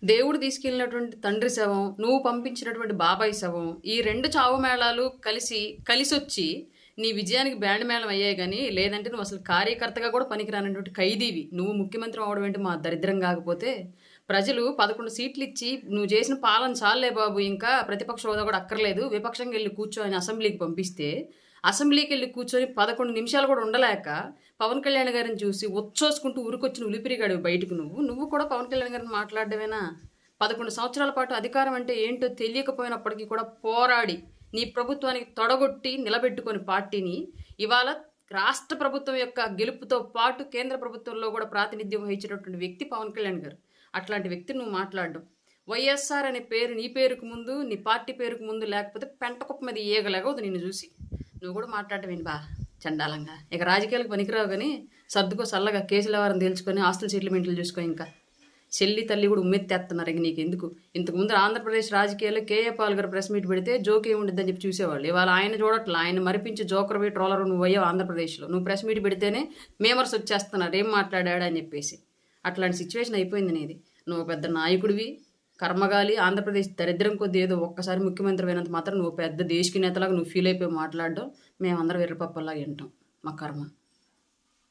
దేవుడు తీసుకెళ్ళినటువంటి తండ్రి శవం, నువ్వు పంపించినటువంటి బాబాయ్ శవం, ఈ 2 చావు మేళాలు కలిసొచ్చి నీ విజయానికి బ్యాండ్ మేళం అయ్యాయి గానీ, లేదంటే నువ్వు అసలు కార్యకర్తగా కూడా పనికిరానటువంటి ఖైదీవి. నువ్వు ముఖ్యమంత్రి అవ్వడం ఏంటి మా దరిద్రం కాకపోతే? ప్రజలు 11 సీట్లు ఇచ్చి నువ్వు చేసిన పాలన చాలులే బాబు, ఇంకా ప్రతిపక్ష హోదా కూడా అక్కర్లేదు, విపక్షంగా వెళ్ళి కూర్చో అని అసెంబ్లీకి పంపిస్తే, అసెంబ్లీకి వెళ్ళి కూర్చొని 11 నిమిషాలు కూడా ఉండలేక పవన్ కళ్యాణ్ గారిని చూసి ఉచ్చోసుకుంటూ ఉరికొచ్చిన ఉలిపిరిగాడు బయటకు. నువ్వు కూడా పవన్ కళ్యాణ్ గారిని మాట్లాడడమేనా? 11 సంవత్సరాల పాటు అధికారం అంటే ఏంటో తెలియకపోయినప్పటికీ కూడా పోరాడి నీ ప్రభుత్వానికి తొడగొట్టి నిలబెట్టుకొని పార్టీని ఇవాళ రాష్ట్ర ప్రభుత్వం యొక్క గెలుపుతో పాటు కేంద్ర ప్రభుత్వంలో కూడా ప్రాతినిధ్యం వహించినటువంటి వ్యక్తి పవన్ కళ్యాణ్ గారు. అట్లాంటి వ్యక్తి నువ్వు మాట్లాడడం, వైఎస్ఆర్ అనే పేరు నీ పేరుకు ముందు, నీ పార్టీ పేరుకు ముందు లేకపోతే పెంటకుప్ప మీద ఏగలేగవద్దు నిన్ను చూసి. నువ్వు కూడా మాట్లాడటం ఏంటి బా చండాలంగా? ఇక రాజకీయాలకు పనికిరావు కానీ సర్దుకో చల్లగా, కేసుల వారం తేల్చుకొని ఆస్తుల సెటిల్మెంట్లు చూసుకో. ఇంకా చెల్లి తల్లి కూడా ఉమ్మెత్తేస్తున్నారు. ఇక నీకు ఎందుకు? ఇంతకుముందు ఆంధ్రప్రదేశ్ రాజకీయాల్లో కేఏ పాల్ గారు ప్రెస్ మీట్ పెడితే జోక్ ఏముండిద్దని చెప్పి చూసేవాళ్ళు. ఇవాళ ఆయన చూడట్లా, ఆయన మరిపించి జోకర్వి ట్రోలర్ నువ్వు అయ్యావు ఆంధ్రప్రదేశ్లో. నువ్వు ప్రెస్ మీట్ పెడితేనే మేమర్స్ వచ్చేస్తున్నారు ఏం మాట్లాడాడు అని చెప్పేసి. అట్లాంటి సిచ్యువేషన్ అయిపోయింది నీది. నువ్వు పెద్ద నాయకుడివి, కర్మగాలి. ఆంధ్రప్రదేశ్ దరిద్రం కొద్ది ఏదో ఒక్కసారి ముఖ్యమంత్రి అయినంత మాత్రం నువ్వు పెద్ద దేశకి నేతలాగా నువ్వు ఫీల్ అయిపోయి మాట్లాడడం మేమందరం వెర్రపప్పలాగా వింటాం. మా కర్మ.